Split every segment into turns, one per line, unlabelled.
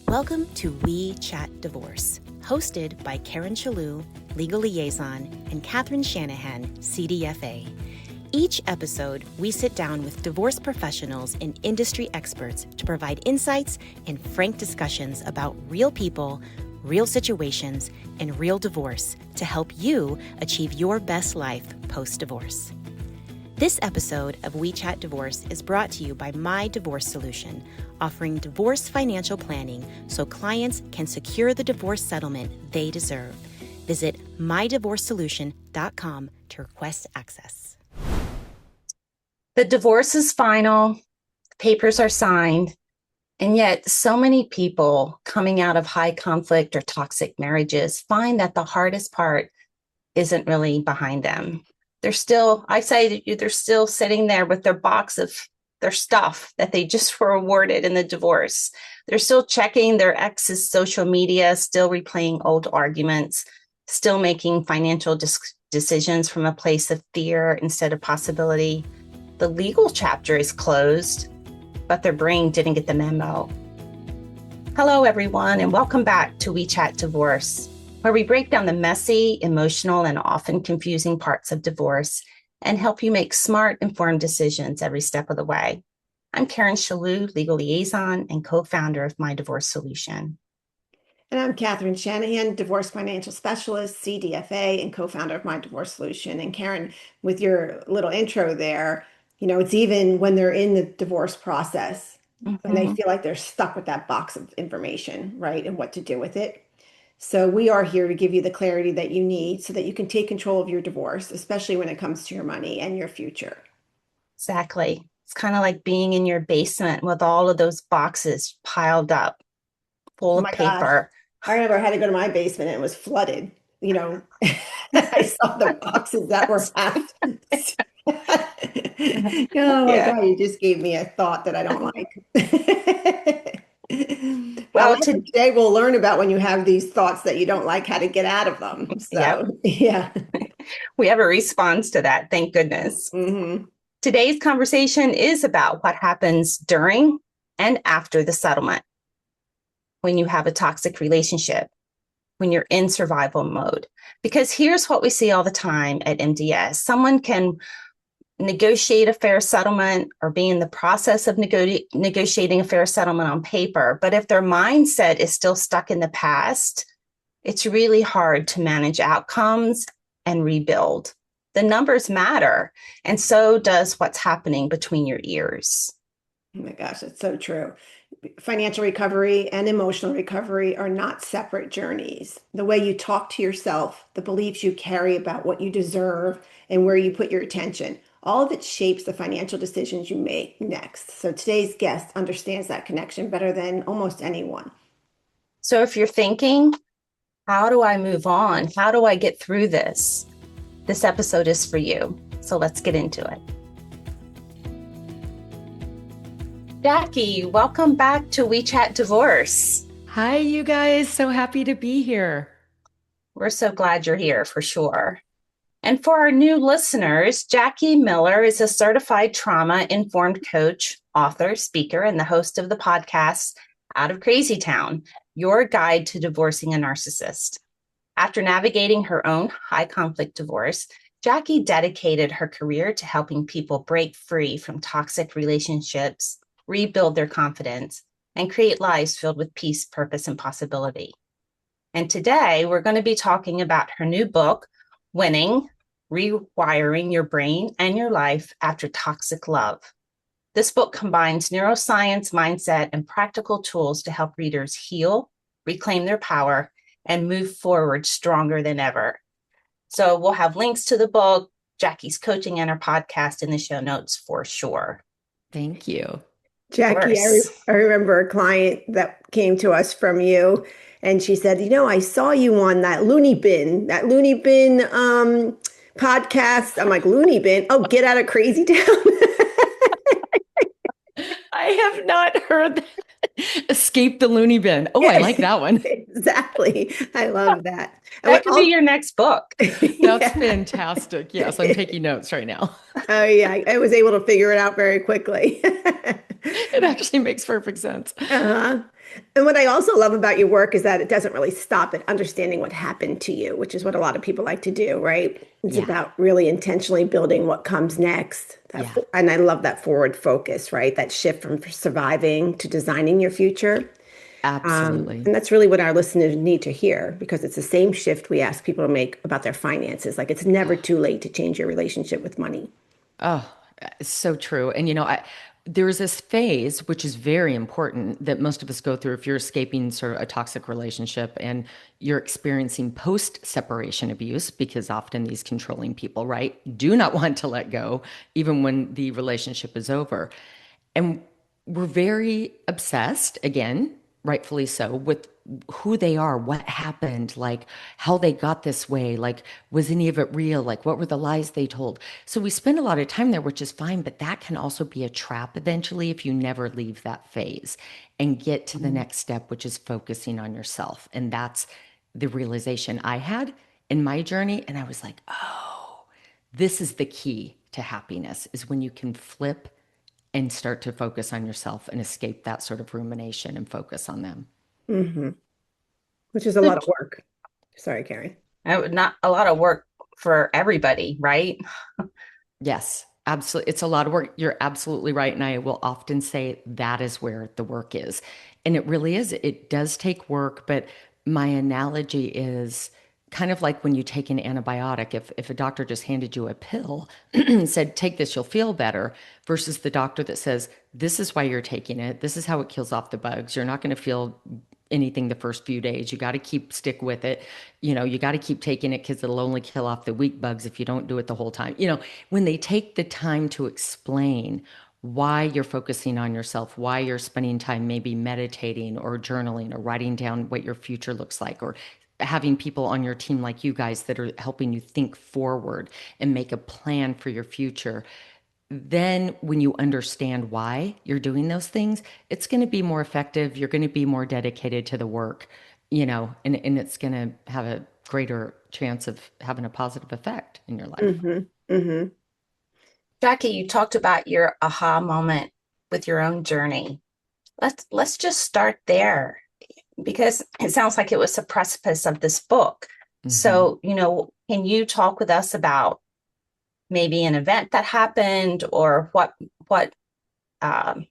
Welcome to We Chat Divorce, hosted by Karen Chellew, Legal Liaison, and Catherine Shanahan, CDFA. Each episode, we sit down with divorce professionals and industry experts to provide insights and frank discussions about real people, real situations, and real divorce to help you achieve your best life post-divorce. This episode of We Chat Divorce is brought to you by My Divorce Solution, offering divorce financial planning so clients can secure the divorce settlement they deserve. Visit mydivorcesolution.com to request access. The divorce is final, papers are signed, and yet so many people coming out of high conflict or toxic marriages find that the hardest part isn't really behind them. They're still sitting there with their box of their stuff that they just were awarded in the divorce. They're still checking their ex's social media, still replaying old arguments, still making financial decisions from a place of fear instead of possibility. The legal chapter is closed, but their brain didn't get the memo. Hello, everyone, and welcome back to We Chat Divorce, where we break down the messy, emotional, and often confusing parts of divorce and help you make smart, informed decisions every step of the way. I'm Karen Chellew, Legal Liaison and co-founder of My Divorce Solution.
And I'm Catherine Shanahan, Divorce Financial Specialist, CDFA, and co-founder of My Divorce Solution. And Karen, with your little intro there, it's even when they're in the divorce process, when they feel like they're stuck with that box of information, right, and what to do with it. So we are here to give you the clarity that you need so that you can take control of your divorce, especially when it comes to your money and your future.
Exactly. It's kind of like being in your basement with all of those boxes piled up full of paper.
Gosh. I remember I had to go to my basement and it was flooded. I saw the boxes that were packed. God, you just gave me a thought that I don't like. Well, today we'll learn about when you have these thoughts that you don't like, how to get out of them. So, yeah.
We have a response to that. Thank goodness.
Mm-hmm.
Today's conversation is about what happens during and after the settlement. When you have a toxic relationship, when you're in survival mode. Because here's what we see all the time at MDS. Someone can negotiate a fair settlement or be in the process of negotiating a fair settlement on paper. But if their mindset is still stuck in the past, it's really hard to manage outcomes and rebuild. The numbers matter, and so does what's happening between your ears.
Oh my gosh, that's so true. Financial recovery and emotional recovery are not separate journeys. The way you talk to yourself, the beliefs you carry about what you deserve, and where you put your attention, all of it shapes the financial decisions you make next. So today's guest understands that connection better than almost anyone.
So if you're thinking, how do I move on? How do I get through this? This episode is for you. So let's get into it. Jackie, welcome back to We Chat Divorce.
Hi, you guys. So happy to be here.
We're so glad you're here for sure. And for our new listeners, Jackie Miller is a certified trauma-informed coach, author, speaker, and the host of the podcast, Out of Crazy Town, your guide to divorcing a narcissist. After navigating her own high-conflict divorce, Jackie dedicated her career to helping people break free from toxic relationships, rebuild their confidence, and create lives filled with peace, purpose, and possibility. And today, we're going to be talking about her new book, Winning, Rewiring Your Brain and Your Life After Toxic Love. This book combines neuroscience, mindset, and practical tools to help readers heal, reclaim their power, and move forward stronger than ever. So we'll have links to the book, Jackie's coaching, and her podcast in the show notes for sure.
Thank you.
Jackie, I remember a client that came to us from you, and she said, I saw you on that Looney Bin podcast. I'm like, Looney Bin? Oh, Get Out of Crazy Town.
I have not heard that. Escape the Looney Bin. Oh, I like that one.
Exactly. I love that.
That could be your next book.
That's fantastic. Yes, I'm taking notes right now.
Oh, yeah. I was able to figure it out very quickly.
It actually makes perfect sense.
Uh-huh. And what I also love about your work is that it doesn't really stop at understanding what happened to you, which is what a lot of people like to do, right? It's
Yeah.
about really intentionally building what comes next.
Yeah.
And I love that forward focus, right? That shift from surviving to designing your future.
Absolutely.
And that's really what our listeners need to hear because it's the same shift we ask people to make about their finances. Like it's never too late to change your relationship with money.
Oh, so true. And there's this phase, which is very important, that most of us go through if you're escaping sort of a toxic relationship and you're experiencing post-separation abuse, because often these controlling people, right, do not want to let go, even when the relationship is over. And we're very obsessed, again, rightfully so, with who they are, what happened, like how they got this way, like was any of it real, like what were the lies they told. So we spend a lot of time there, which is fine, but that can also be a trap eventually if you never leave that phase and get to the next step, which is focusing on yourself. And that's the realization I had in my journey. And I was like, oh, this is the key to happiness, is when you can flip and start to focus on yourself and escape that sort of rumination and focus on them.
Hmm. Which is a lot of work. Sorry, Karen.
Not a lot of work for everybody, right?
Yes, absolutely. It's a lot of work. You're absolutely right. And I will often say that is where the work is. And it really is. It does take work, but my analogy is kind of like when you take an antibiotic. If a doctor just handed you a pill and said, take this, you'll feel better, versus the doctor that says, this is why you're taking it. This is how it kills off the bugs. You're not going to feel anything the first few days. You got to stick with it. You got to keep taking it because it'll only kill off the weak bugs if you don't do it the whole time. When they take the time to explain why you're focusing on yourself, why you're spending time maybe meditating or journaling or writing down what your future looks like, or having people on your team like you guys that are helping you think forward and make a plan for your future, then when you understand why you're doing those things, it's going to be more effective. You're going to be more dedicated to the work, and it's going to have a greater chance of having a positive effect in your life.
Hmm. Hmm.
Jackie, you talked about your aha moment with your own journey. Let's just start there because it sounds like it was the precipice of this book.
Hmm.
So, can you talk with us about maybe an event that happened or what um,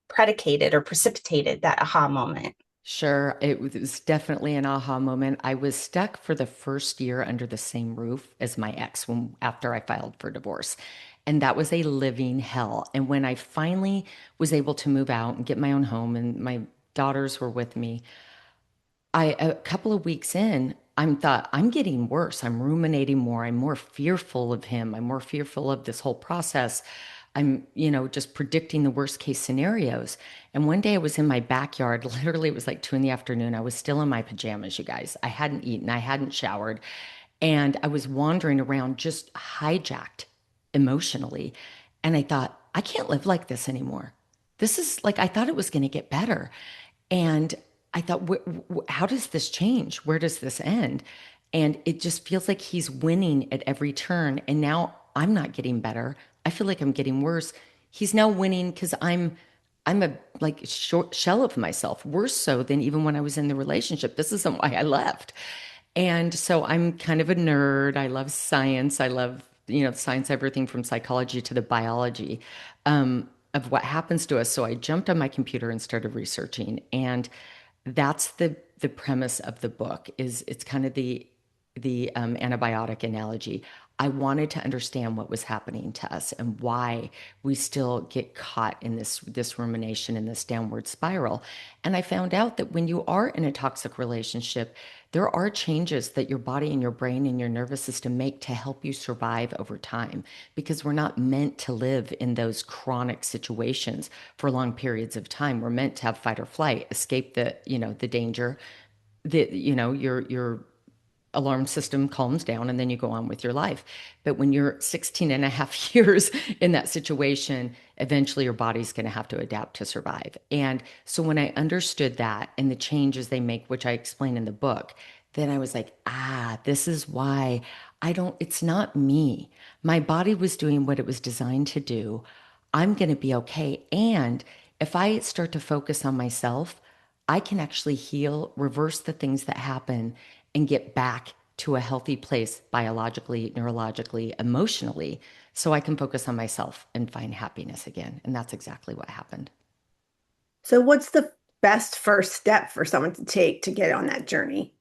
predicated or precipitated that aha moment?
Sure. It was definitely an aha moment. I was stuck for the first year under the same roof as my ex after I filed for divorce. And that was a living hell. And when I finally was able to move out and get my own home and my daughters were with me, a couple of weeks in, I'm getting worse. I'm ruminating more. I'm more fearful of him. I'm more fearful of this whole process. I'm, just predicting the worst case scenarios. And one day I was in my backyard. Literally, it was like 2 in the afternoon. I was still in my pajamas, you guys. I hadn't eaten, I hadn't showered. And I was wandering around just hijacked emotionally. And I thought, I can't live like this anymore. This is like, I thought it was going to get better. And I thought, how does this change? Where does this end? And it just feels like he's winning at every turn. And now I'm not getting better. I feel like I'm getting worse. He's now winning because I'm a like short shell of myself, worse so than even when I was in the relationship. This isn't why I left. And so I'm kind of a nerd. I love science. I love, science, everything from psychology to the biology of what happens to us. So I jumped on my computer and started researching. And that's the premise of the book. Is it's kind of the antibiotic analogy. I wanted to understand what was happening to us and why we still get caught in this rumination and this downward spiral. And I found out that when you are in a toxic relationship, there are changes that your body and your brain and your nervous system make to help you survive over time, because we're not meant to live in those chronic situations for long periods of time. We're meant to have fight or flight, escape the danger, your alarm system calms down and then you go on with your life. But when you're 16 and a half years in that situation, eventually your body's going to have to adapt to survive. And so when I understood that and the changes they make, which I explain in the book, then I was like, this is why it's not me. My body was doing what it was designed to do. I'm going to be okay. And if I start to focus on myself, I can actually heal, reverse the things that happen, and get back to a healthy place biologically, neurologically, emotionally, so I can focus on myself and find happiness again. And that's exactly what happened.
So what's the best first step for someone to take to get on that journey?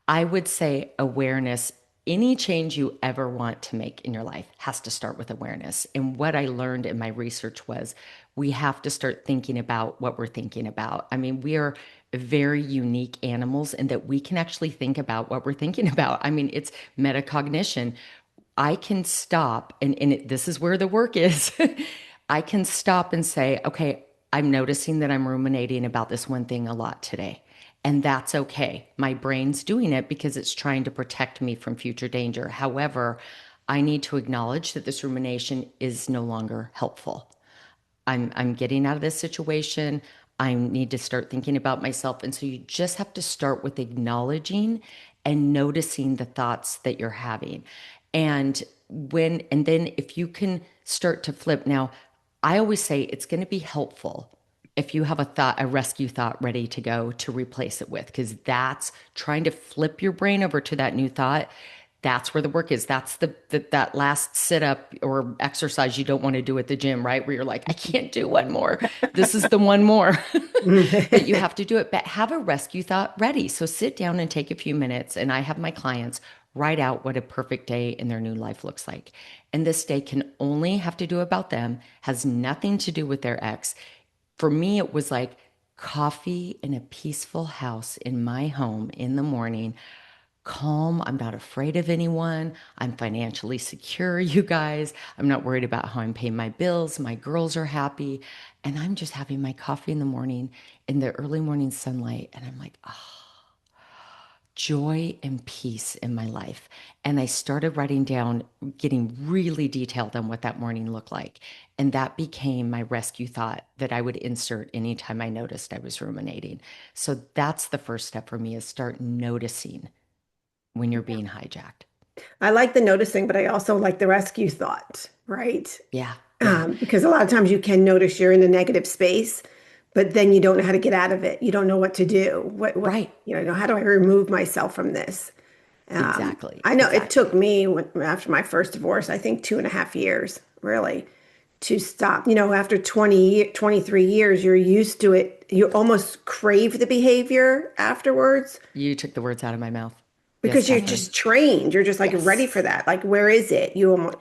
I would say awareness. Any change you ever want to make in your life has to start with awareness. And what I learned in my research was we have to start thinking about what we're thinking about. I mean, we are very unique animals in that we can actually think about what we're thinking about. I mean, it's metacognition. I can stop, this is where the work is. I can stop and say, okay, I'm noticing that I'm ruminating about this one thing a lot today. And that's okay. My brain's doing it because it's trying to protect me from future danger. However, I need to acknowledge that this rumination is no longer helpful. I'm getting out of this situation. I need to start thinking about myself. And so you just have to start with acknowledging and noticing the thoughts that you're having. And then if you can start to flip. Now, I always say it's going to be helpful if you have a thought, a rescue thought ready to go to replace it with, because that's trying to flip your brain over to that new thought. That's where the work is. That's that last sit up or exercise you don't want to do at the gym, right? Where you're like, I can't do one more. This is the one more. But you have to do it. But have a rescue thought ready. So sit down and take a few minutes. And I have my clients write out what a perfect day in their new life looks like. And this day can only have to do about them, has nothing to do with their ex. For me, it was like coffee in a peaceful house in my home in the morning, calm. I'm not afraid of anyone. I'm financially secure, you guys. I'm not worried about how I'm paying my bills. My girls are happy. And I'm just having my coffee in the morning in the early morning sunlight. And I'm like, oh, joy and peace in my life. And I started writing down, getting really detailed on what that morning looked like. And that became my rescue thought that I would insert anytime I noticed I was ruminating. So that's the first step for me, is start noticing when you're being hijacked.
I like the noticing, but I also like the rescue thought, right?
Yeah. Yeah.
Because a lot of times you can notice you're in a negative space, but then you don't know how to get out of it. You don't know what to do.
Right.
How do I remove myself from this?
Exactly.
I know it
Exactly.
took me after my first divorce, I think 2.5 years really to stop. After 23 years, you're used to it. You almost crave the behavior afterwards
You took the words out of my mouth. Yes,
because you're
Catherine.
just trained. You're just like ready for
Yes.
that. Like, where is it?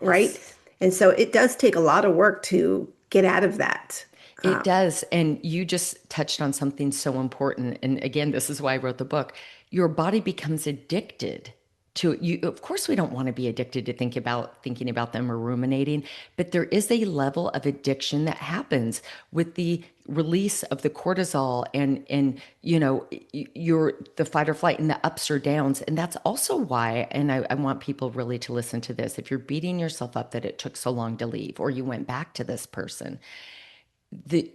Right?
Yes.
And so it does take a lot of work to get out of that.
It does. And you just touched on something so important. And again, this is why I wrote the book. Your body becomes addicted to you. Of course, we don't want to be addicted to thinking about them or ruminating, but there is a level of addiction that happens with the release of the cortisol and your the fight or flight and the ups or downs. And that's also why, and I want people really to listen to this. If you're beating yourself up that it took so long to leave, or you went back to this person, the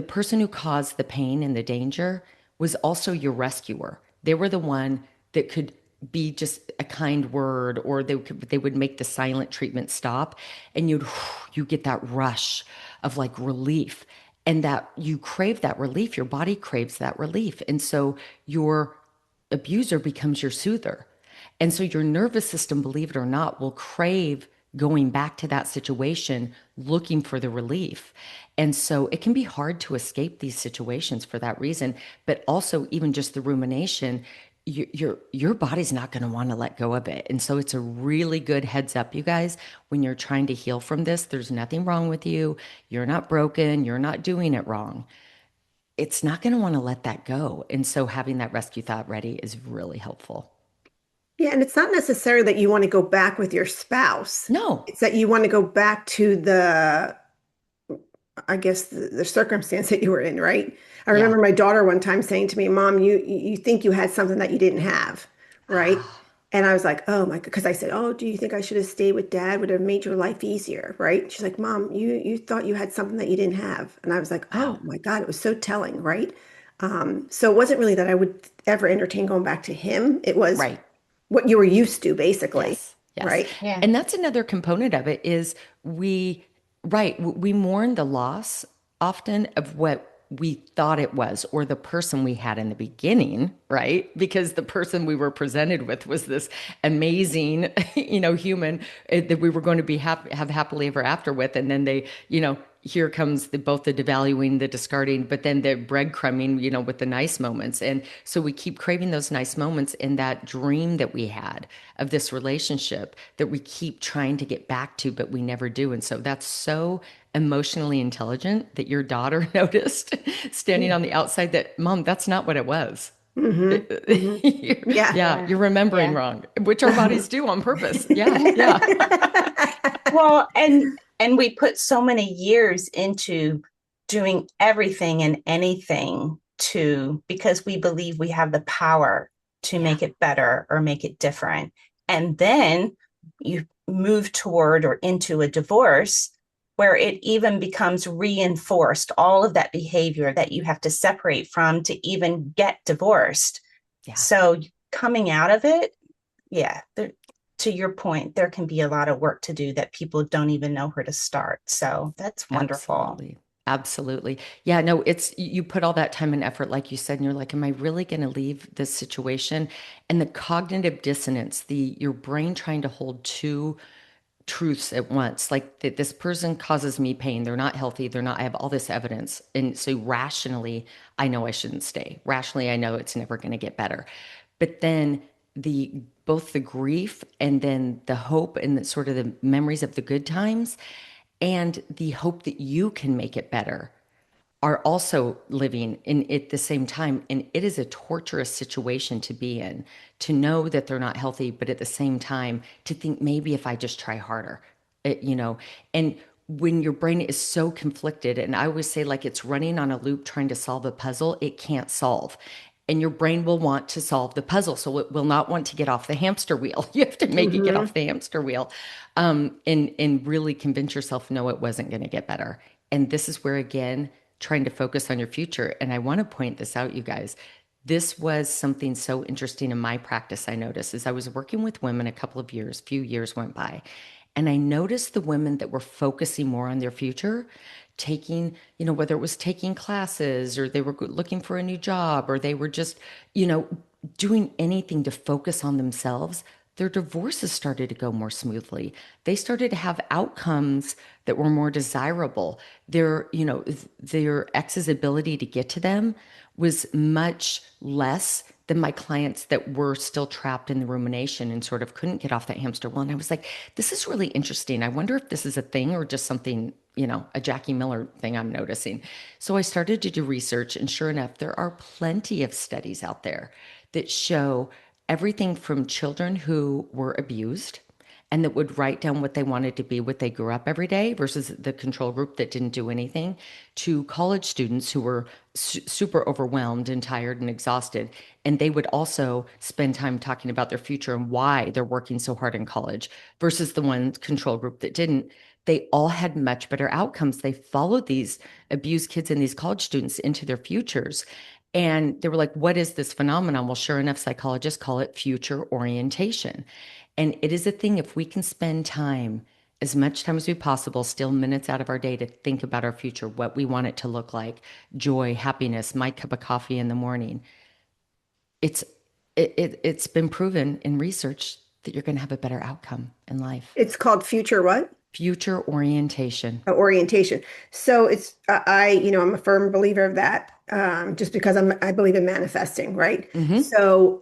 person who caused the pain and the danger was also your rescuer. They were the one that could be just a kind word, or they would make the silent treatment stop, and you get that rush of like relief, and that you crave that relief. Your body craves that relief, and so your abuser becomes your soother. And so your nervous system, believe it or not, will crave going back to that situation, looking for the relief. And so it can be hard to escape these situations for that reason. But also, even just the rumination, your body's not going to want to let go of it. And so it's a really good heads up, you guys, when you're trying to heal from this. There's nothing wrong with you. You're not broken. You're not doing it wrong. It's not going to want to let that go. And so having that rescue thought ready is really helpful.
Yeah, and it's not necessarily that you want to go back with your spouse.
No.
It's that you want to go back to I guess the circumstance that you were in, right? I
Yeah.
remember my daughter one time saying to me, "Mom, you think you had something that you didn't have, right?" And I was like, "Oh my God," because I said, "Oh, do you think I should have stayed with Dad? Would have made your life easier, right?" She's like, "Mom, you thought you had something that you didn't have," and I was like, "Oh
Wow.
my God," it was so telling, right? So it wasn't really that I would ever entertain going back to him. It was
Right.
what you were used to, basically,
Yes. Yes.
right?
Yeah.
And that's another component of it is we, right, we mourn the loss often of what we thought it was, or the person we had in the beginning, right? Because the person we were presented with was this amazing, human that we were going to be have happily ever after with. And then they, here comes both the devaluing, the discarding, but then the breadcrumbing, with the nice moments. And so we keep craving those nice moments in that dream that we had of this relationship that we keep trying to get back to, but we never do. And so that's so emotionally intelligent that your daughter noticed standing on the outside that, Mom, that's not what it was.
Hmm. Hmm. Yeah.
Yeah,
Yeah.
you're remembering
Yeah.
wrong, which our bodies do on purpose. Yeah, yeah.
Well, and we put so many years into doing everything and anything to because we believe we have the power to
Yeah.
make it better or make it different. And then you move toward or into a divorce where it even becomes reinforced all of that behavior that you have to separate from to even get divorced.
Yeah.
So coming out of it, yeah, to your point, there can be a lot of work to do that people don't even know where to start. So that's wonderful.
Absolutely. Absolutely. Yeah, no, it's you put all that time and effort, like you said, and you're like, am I really going to leave this situation? And the cognitive dissonance, your brain trying to hold two truths at once, like that this person causes me pain. They're not healthy. They're not, I have all this evidence. And so rationally, I know I shouldn't stay. Rationally, I know it's never going to get better. But then both the grief and then the hope and the sort of the memories of the good times and the hope that you can make it better are also living in at the same time. And it is a torturous situation to be in, to know that they're not healthy, but at the same time, to think maybe if I just try harder, and when your brain is so conflicted, and I always say, like, it's running on a loop trying to solve a puzzle it can't solve. And your brain will want to solve the puzzle. So it will not want to get off the hamster wheel. You have to make it get
Hmm.
off the hamster wheel, and really convince yourself, no, it wasn't going to get better. And this is where, again, trying to focus on your future. And I want to point this out, you guys. This was something so interesting in my practice. I noticed as I was working with women few years went by, and I noticed the women that were focusing more on their future, taking, whether it was taking classes or they were looking for a new job or they were just, doing anything to focus on themselves, their divorces started to go more smoothly. They started to have outcomes that were more desirable. Their ex's ability to get to them was much less than my clients that were still trapped in the rumination and sort of couldn't get off that hamster wheel. And I was like, this is really interesting. I wonder if this is a thing or just something, a Jackie Miller thing I'm noticing. So I started to do research, and sure enough, there are plenty of studies out there that show everything from children who were abused and that would write down what they wanted to be, what they grew up every day versus the control group that didn't do anything, to college students who were super overwhelmed and tired and exhausted. And they would also spend time talking about their future and why they're working so hard in college versus the one control group that didn't. They all had much better outcomes. They followed these abused kids and these college students into their futures. And they were like, what is this phenomenon? Well, sure enough, psychologists call it future orientation. And it is a thing, if we can spend time, as much time as we possible, still minutes out of our day to think about our future, what we want it to look like, joy, happiness, my cup of coffee in the morning. It's it's been proven in research that you're going to have a better outcome in life.
It's called future what?
Future orientation.
Orientation. So it's I'm a firm believer of that. Just because I believe in manifesting, right?
Mm-hmm.
So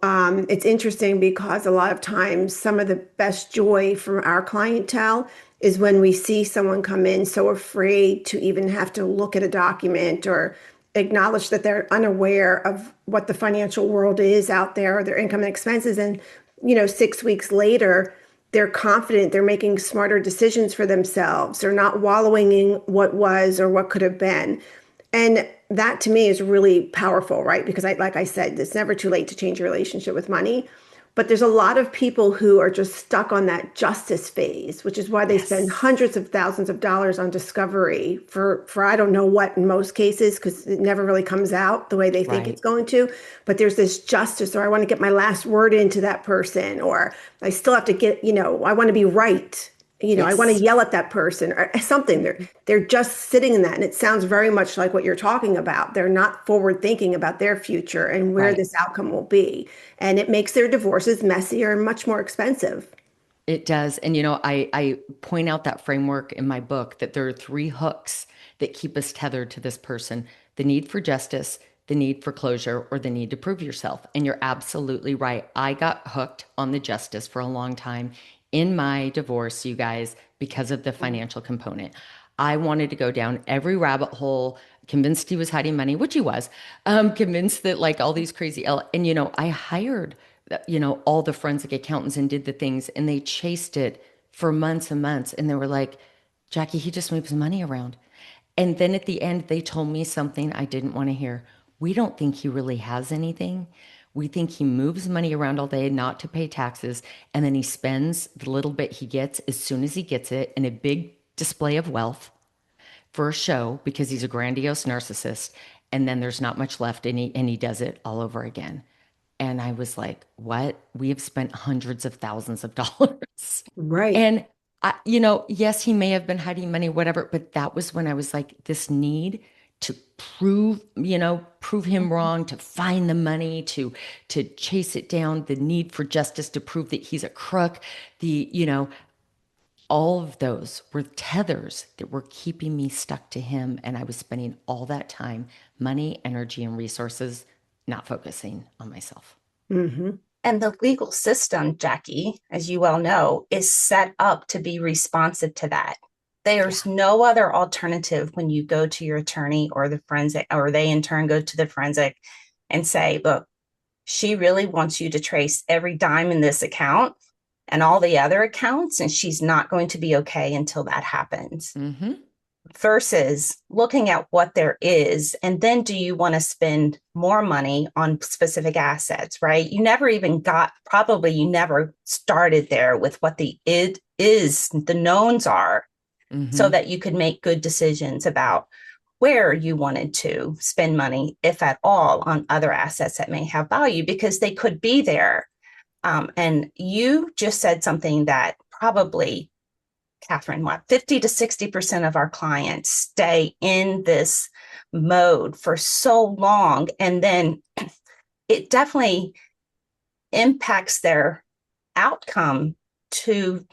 it's interesting because a lot of times some of the best joy from our clientele is when we see someone come in so afraid to even have to look at a document or acknowledge that they're unaware of what the financial world is out there, their income and expenses, and 6 weeks later they're confident, they're making smarter decisions for themselves. They're not wallowing in what was or what could have been. And that to me is really powerful, right? Because like I said, it's never too late to change your relationship with money. But there's a lot of people who are just stuck on that justice phase, which is why they spend
Yes.
hundreds of thousands of dollars on discovery for I don't know what in most cases, because it never really comes out the way they think
Right.
it's going to. But there's this justice, or I want to get my last word into that person, or I still have to get, I want to be right. I want to
Yes.
yell at that person or something. They're just sitting in that. And it sounds very much like what you're talking about. They're not forward thinking about their future and where
Right.
this outcome will be. And it makes their divorces messier and much more expensive.
It does. And, I point out that framework in my book that there are three hooks that keep us tethered to this person: the need for justice, the need for closure, or the need to prove yourself. And you're absolutely right. I got hooked on the justice for a long time in my divorce, you guys, because of the financial component. I wanted to go down every rabbit hole, convinced he was hiding money, which he was, convinced that like all these and I hired all the forensic accountants and did the things, and they chased it for months and months. And they were like, Jackie, he just moves money around. And then at the end, they told me something I didn't want to hear. We don't think he really has anything. We think he moves money around all day not to pay taxes. And then he spends the little bit he gets as soon as he gets it in a big display of wealth for a show because he's a grandiose narcissist. And then there's not much left, and he does it all over again. And I was like, what? We have spent hundreds of thousands of dollars.
Right.
And yes, he may have been hiding money, whatever, but that was when I was like, this need to prove him wrong, to find the money, to chase it down, the need for justice to prove that he's a crook, all of those were tethers that were keeping me stuck to him. And I was spending all that time, money, energy, and resources not focusing on myself.
Hmm.
And the legal system, Jackie, as you well know, is set up to be responsive to that. There's no other alternative when you go to your attorney or the forensic, or they in turn go to the forensic and say, look, she really wants you to trace every dime in this account and all the other accounts, and she's not going to be okay until that happens.
Mm-hmm.
Versus looking at what there is, and then do you want to spend more money on specific assets, right? You never even probably you never started there with what the it is, the knowns are, so
Mm-hmm.
that you could make good decisions about where you wanted to spend money, if at all, on other assets that may have value because they could be there. And you just said something that probably, Catherine, what, 50 to 60% of our clients stay in this mode for so long. And then it definitely impacts their outcome to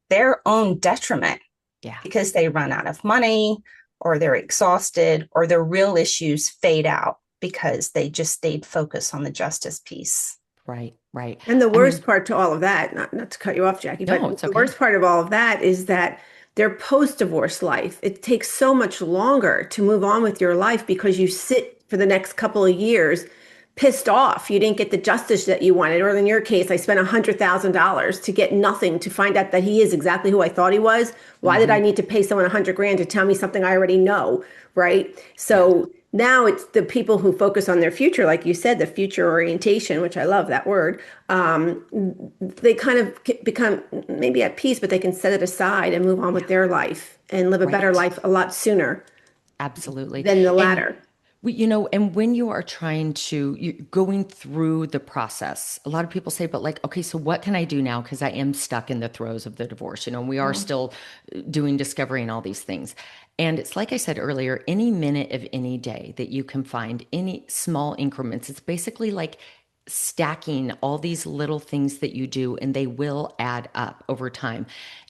their own detriment
Yeah.
because they run out of money or they're exhausted or their real issues fade out because they just stayed focused on the justice piece.
Right. Right.
And the
I
worst
mean,
part to all of that, not to cut you off, Jackie,
no,
but
it's
the
okay.
worst part of all of that is that their post-divorce life, it takes so much longer to move on with your life because you sit for the next couple of years pissed off. You didn't get the justice that you wanted. Or in your case, I spent $100,000 to get nothing, to find out that he is exactly who I thought he was. Why did
Mm-hmm.
I need to pay someone 100 grand to tell me something I already know? Right.
Yeah.
So now it's the people who focus on their future, like you said, the future orientation, which I love that word. They kind of become maybe at peace, but they can set it aside and move on with
Yeah.
their life and live a better
Right.
life a lot sooner
Absolutely.
than the
And
latter.
and when you are going through the process, a lot of people say, but like, okay, so what can I do now? Because I am stuck in the throes of the divorce, and we are still doing discovery and all these things. And it's like I said earlier, any minute of any day that you can find any small increments, it's basically like stacking all these little things that you do, and they will add up over time.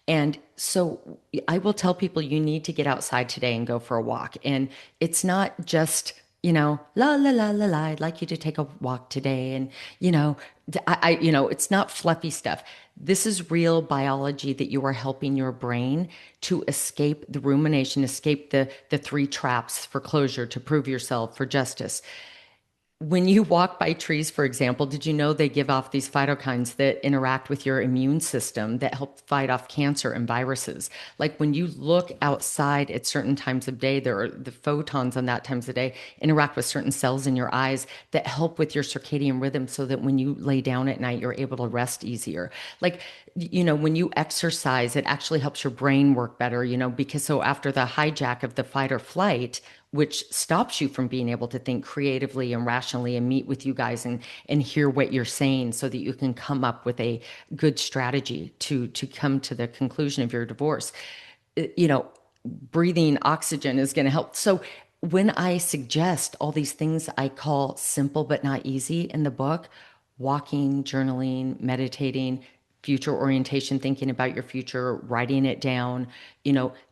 And so I will tell people you need to get outside today and go for a walk. And it's not just, la, la, la, la, la, I'd like you to take a walk today. And, it's not fluffy stuff. This is real biology that you are helping your brain to escape the rumination, escape the three traps: for closure, to prove yourself, for justice. When you walk by trees, for example, did you know they give off these phytokines that interact with your immune system that help fight off cancer and viruses? Like when you look outside at certain times of day, there are the photons on that times of day interact with certain cells in your eyes that help with your circadian rhythm so that when you lay down at night, you're able to rest easier. Like, when you exercise, it actually helps your brain work better, because so after the hijack of the fight or flight, which stops you from being able to think creatively and rationally and meet with you guys and hear what you're saying so that you can come up with a good strategy to come to the conclusion of your divorce. You know, breathing oxygen is going to help. So when I suggest all these things I call simple but not easy in the book, walking, journaling, meditating, future orientation, thinking about your future, writing it down,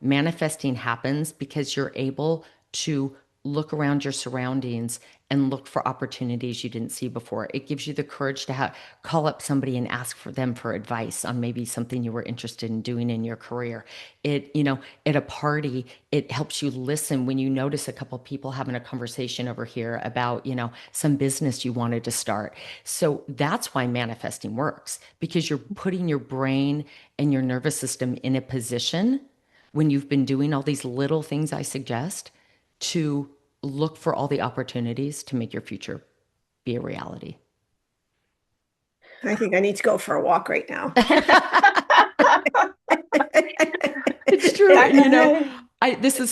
manifesting happens because you're able to look around your surroundings and look for opportunities you didn't see before. It gives you the courage to call up somebody and ask for them for advice on maybe something you were interested in doing in your career. At a party, it helps you listen when you notice a couple of people having a conversation over here about, some business you wanted to start. So that's why manifesting works, because you're putting your brain and your nervous system in a position when you've been doing all these little things I suggest to look for all the opportunities to make your future be a reality.
I think I need to go for a walk right now.
It's true. And this is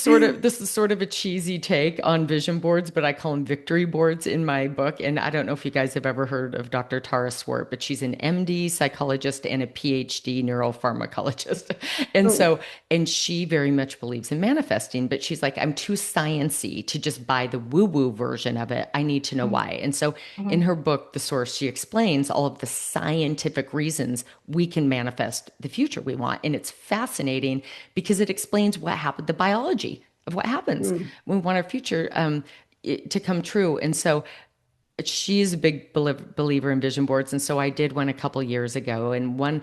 sort of a cheesy take on vision boards, but I call them victory boards in my book. And I don't know if you guys have ever heard of Dr. Tara Swart, but she's an MD psychologist and a PhD neuropharmacologist. And
Oh,
so, and she very much believes in manifesting, but she's like, I'm too sciencey to just buy the woo-woo version of it. I need to know why. And so in her book, The Source, she explains all of the scientific reasons we can manifest the future we want. And it's fascinating because it explains what happened, the biology of what happens
mm.
when we want our future to come true. And so she's a big believer in vision boards. And so I did one a couple years ago, and one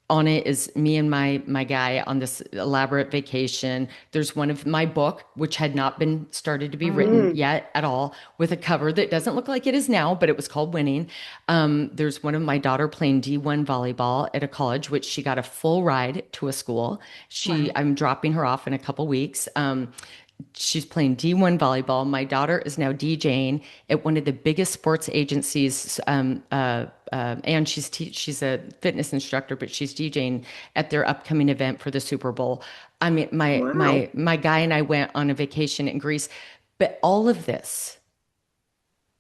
on it is me and my guy on this elaborate vacation. There's one of my book, which had not been started to be written
Mm.
yet at all, with a cover that doesn't look like it is now, but it was called Winning. There's one of my daughter playing D1 volleyball at a college, which she got a full ride to a school.
Wow.
I'm dropping her off in a couple weeks. She's playing D1 volleyball. My daughter is now DJing at one of the biggest sports agencies, and she's a fitness instructor, but she's DJing at their upcoming event for the Super Bowl. I mean, my
Wow.
my my guy and I went on a vacation in Greece, but all of this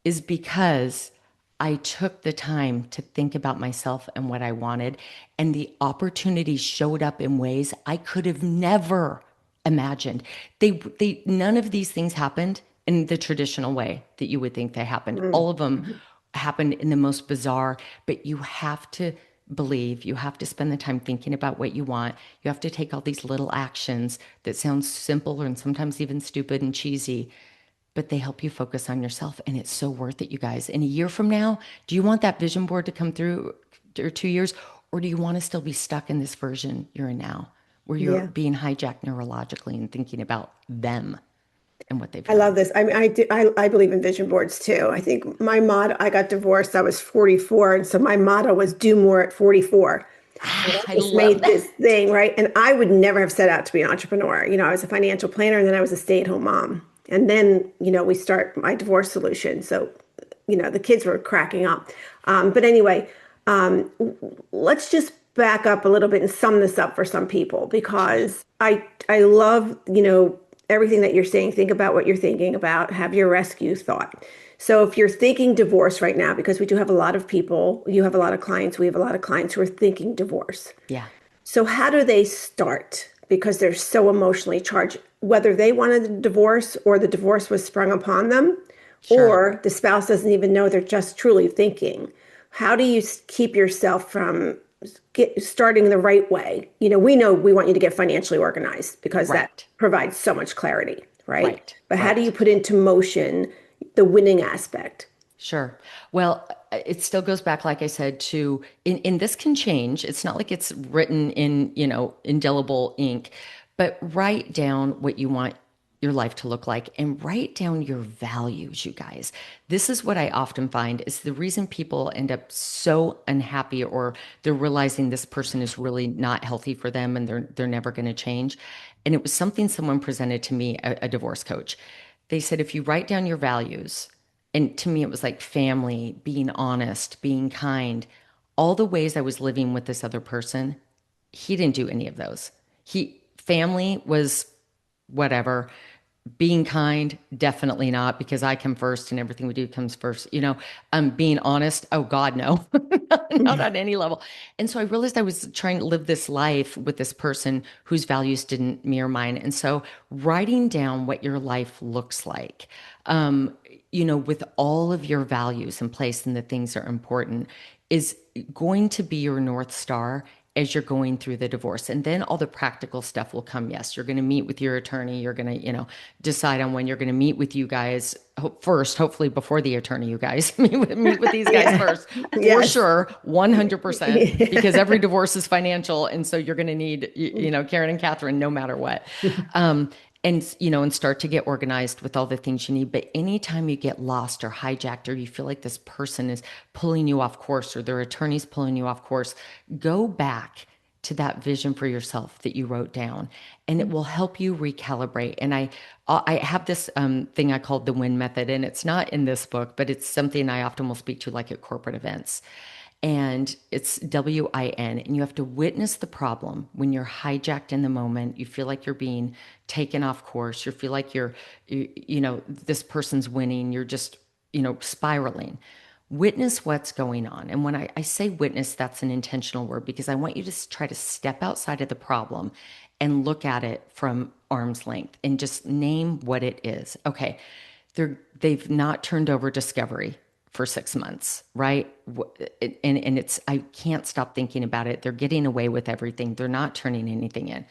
is because I took the time to think about myself and what I wanted, and the opportunities showed up in ways I could have never imagined. None of these things happened in the traditional way that you would think they happened.
Mm.
All of them
Mhm.
happened in the most bizarre, but you have to believe, you have to spend the time thinking about what you want. You have to take all these little actions that sound simple and sometimes even stupid and cheesy, but they help you focus on yourself. And it's so worth it, you guys. In a year from now, do you want that vision board to come through, or 2 years? Or do you want to still be stuck in this version you're in now, where you're
Yeah.
being hijacked neurologically and thinking about them and what they've
I love
done?
this. I mean, I believe in vision boards too. I think my motto, I got divorced, I was 44. And so my motto was do more at 44. And
Ah,
I
I
just
love
made
that.
this thing, right? And I would never have set out to be an entrepreneur. I was a financial planner and then I was a stay-at-home mom. And then, we start my divorce solution. So, the kids were cracking up. But anyway, um, let's just back up a little bit and sum this up for some people
Sure.
because I love, everything that you're saying. Think about what you're thinking about, have your rescue thought. So if you're thinking divorce right now, because we do have a lot of people, you have a lot of clients, we have a lot of clients who are thinking divorce.
Yeah,
So how do they start? Because they're so emotionally charged, whether they wanted the divorce or the divorce was sprung upon them,
sure.
or the spouse doesn't even know, they're just truly thinking. How do you keep yourself from starting the right way? We know we want you to get financially organized because that
Right,
provides so much clarity, right?
right,
But how do you
right.
put into motion the winning aspect?
Sure. Well, it still goes back, like I said, to in this can change. It's not like it's written in, indelible ink, but write down what you want your life to look like and write down your values, you guys. This is what I often find is the reason people end up so unhappy, or they're realizing this person is really not healthy for them and they're never going to change. And it was something someone presented to me, a divorce coach. They said, if you write down your values, and to me, it was like family, being honest, being kind, all the ways I was living with this other person. He didn't do any of those. Family was whatever. Being kind, definitely not, because I come first and everything we do comes first. Being honest, oh God, no, not on any level. And so I realized I was trying to live this life with this person whose values didn't mirror mine. And so writing down what your life looks like, with all of your values in place and the things that are important is going to be your North Star as you're going through the divorce. And then all the practical stuff will come. Yes, you're going to meet with your attorney. You're going to, decide on when you're going to meet with you guys first, hopefully before the attorney, you guys meet with these guys
Yeah.
first for
Yes.
sure, 100%, because
Yeah.
every divorce is financial. And so you're going to need, Karen and Catherine, no matter what. Um, and start to get organized with all the things you need. But anytime you get lost or hijacked, or you feel like this person is pulling you off course or their attorney's pulling you off course, go back to that vision for yourself that you wrote down, and it will help you recalibrate. And I have this thing I call the WIN method, and it's not in this book, but it's something I often will speak to, like at corporate events. And it's WIN, and you have to witness the problem when you're hijacked in the moment. You feel like you're being taken off course. You feel like this person's winning. You're just, spiraling. Witness what's going on. And when I say witness, that's an intentional word, because I want you to try to step outside of the problem and look at it from arm's length and just name what it is. Okay, they've not turned over discovery for 6 months, right? And it's, I can't stop thinking about it. They're getting away with everything. They're not turning anything in.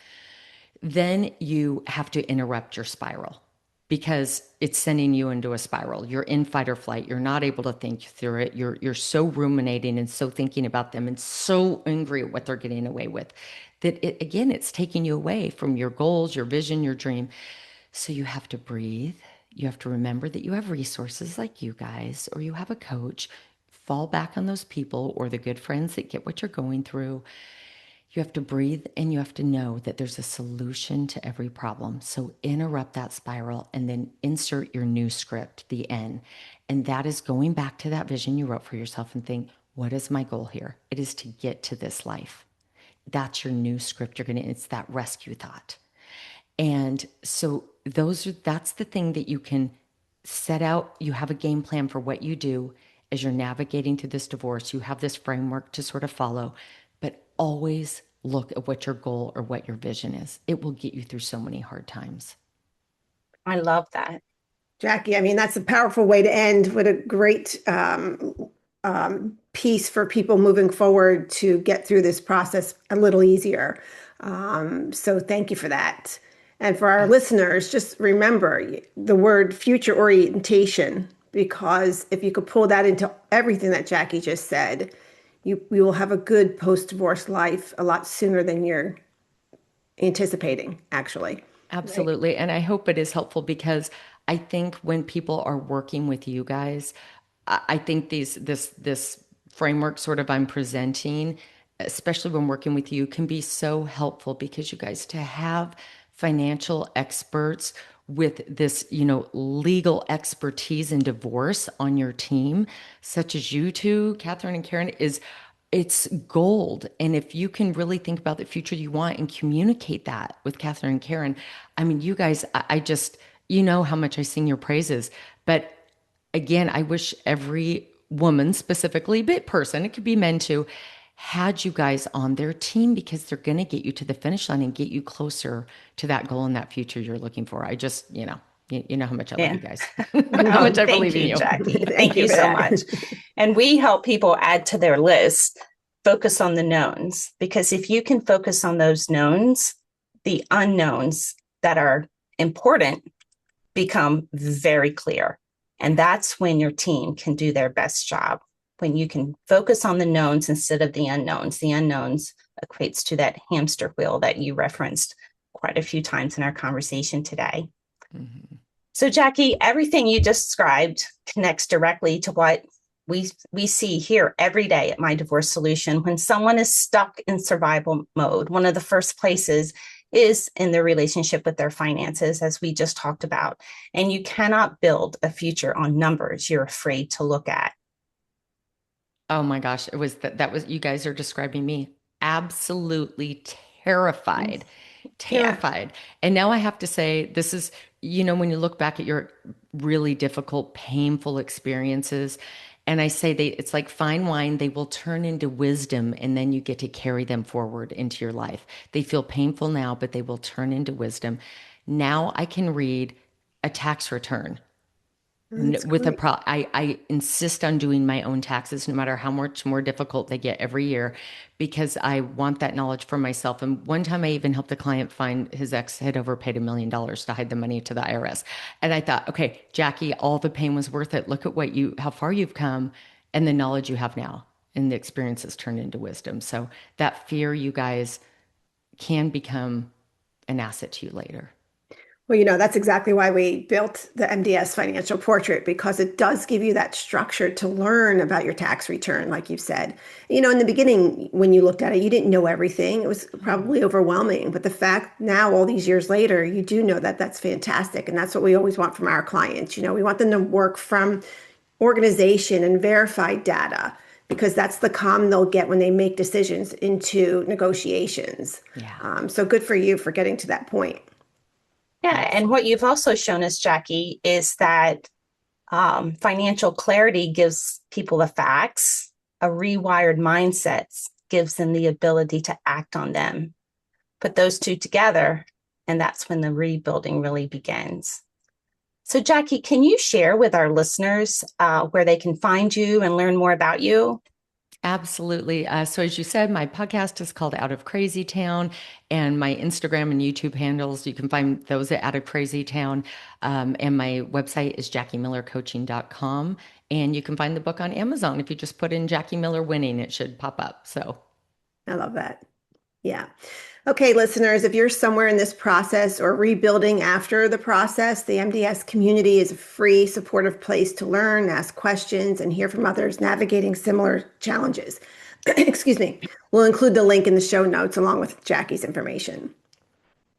Then you have to interrupt your spiral, because it's sending you into a spiral. You're in fight or flight. You're not able to think through it. You're so ruminating and so thinking about them and so angry at what they're getting away with that it's taking you away from your goals, your vision, your dream. So you have to breathe. You have to remember that you have resources like you guys, or you have a coach. Fall back on those people or the good friends that get what you're going through. You have to breathe, and you have to know that there's a solution to every problem. So interrupt that spiral and then insert your new script, the N. And that is going back to that vision you wrote for yourself and think, what is my goal here? It is to get to this life. That's your new script. It's that rescue thought. And so that's the thing that you can set out. You have a game plan for what you do as you're navigating through this divorce. You have this framework to sort of follow, but always look at what your goal or what your vision is. It will get you through so many hard times.
I love that.
Jackie, I mean, that's a powerful way to end. What a great piece for people moving forward to get through this process a little easier. So thank you for that. And for our listeners, just remember the word future orientation, because if you could pull that into everything that Jackie just said, you will have a good post-divorce life a lot sooner than you're anticipating, actually.
Absolutely. Right? And I hope it is helpful, because I think when people are working with you guys, I think this framework sort of I'm presenting, especially when working with you, can be so helpful, because you guys, to have financial experts with this, legal expertise in divorce on your team, such as you two, Catherine and Karen, it's gold. And if you can really think about the future you want and communicate that with Catherine and Karen, I mean, you guys, I just, how much I sing your praises. But again, I wish every woman specifically, but person, it could be men too, had you guys on their team, because they're going to get you to the finish line and get you closer to that goal and that future you're looking for. I just, you know how much I love you guys, how much I believe in you.
Jackie.
Thank
Thank
you
you
for
so
that.
much. And we help people add to their list, focus on the knowns, because if you can focus on those knowns, the unknowns that are important become very clear. And that's when your team can do their best job. When you can focus on the knowns instead of the unknowns. The unknowns equates to that hamster wheel that you referenced quite a few times in our conversation today. Mm-hmm. So, Jackie, everything you described connects directly to what we see here every day at My Divorce Solution. When someone is stuck in survival mode, one of the first places is in their relationship with their finances, as we just talked about. And you cannot build a future on numbers you're afraid to look at.
Oh my gosh, it was that was, you guys are describing me. Absolutely terrified. Terrified. Yeah. And now I have to say, this is, when you look back at your really difficult, painful experiences, and I say it's like fine wine, they will turn into wisdom, and then you get to carry them forward into your life. They feel painful now, but they will turn into wisdom. Now I can read a tax return
That's
with
great.
I insist on doing my own taxes, no matter how much more difficult they get every year, because I want that knowledge for myself. And one time I even helped a client find his ex had overpaid $1 million to hide the money to the IRS. And I thought, okay, Jackie, all the pain was worth it. Look at how far you've come and the knowledge you have now, and the experiences turned into wisdom. So that fear, you guys, can become an asset to you later.
Well, that's exactly why we built the MDS financial portrait, because it does give you that structure to learn about your tax return, like you said. In the beginning, when you looked at it, you didn't know everything. It was probably overwhelming. But the fact now, all these years later, you do know that that's fantastic. And that's what we always want from our clients. We want them to work from organization and verified data, because that's the calm they'll get when they make decisions into negotiations.
Yeah.
So good for you for getting to that point.
Yeah. And what you've also shown us, Jackie, is that financial clarity gives people the facts. A rewired mindset gives them the ability to act on them. Put those two together, and that's when the rebuilding really begins. So, Jackie, can you share with our listeners where they can find you and learn more about you?
Absolutely. So as you said, my podcast is called Out of Crazy Town, and my Instagram and YouTube handles, you can find those at Out of Crazy Town. And my website is jackiemillercoaching.com. And you can find the book on Amazon. If you just put in Jackie Miller Winning, it should pop up. So
I love that. Yeah. Okay, listeners, if you're somewhere in this process or rebuilding after the process, the MDS community is a free, supportive place to learn, ask questions, and hear from others navigating similar challenges. Excuse me. We'll include the link in the show notes along with Jackie's information.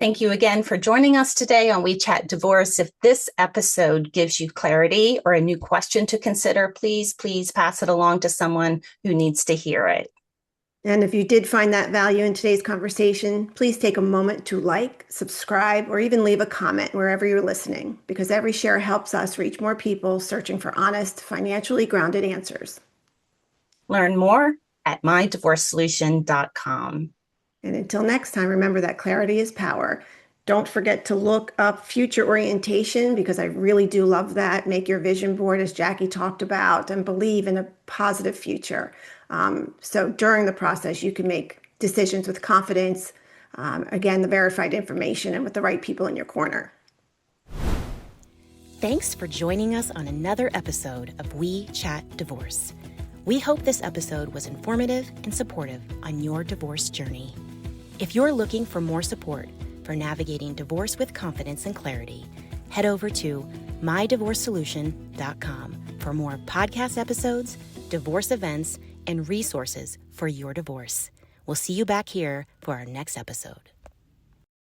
Thank you again for joining us today on We Chat Divorce. If this episode gives you clarity or a new question to consider, please pass it along to someone who needs to hear it.
And if you did find that value in today's conversation, please take a moment to like, subscribe, or even leave a comment wherever you're listening, because every share helps us reach more people searching for honest, financially grounded answers.
Learn more at mydivorcesolution.com.
And until next time, remember that clarity is power. Don't forget to look up future orientation, because I really do love that. Make your vision board, as Jackie talked about, and believe in a positive future. So during the process, you can make decisions with confidence, again, the verified information, and with the right people in your corner.
Thanks for joining us on another episode of We Chat Divorce. We hope this episode was informative and supportive on your divorce journey. If you're looking for more support for navigating divorce with confidence and clarity, head over to mydivorcesolution.com for more podcast episodes, divorce events, and resources for your divorce. We'll see you back here for our next episode.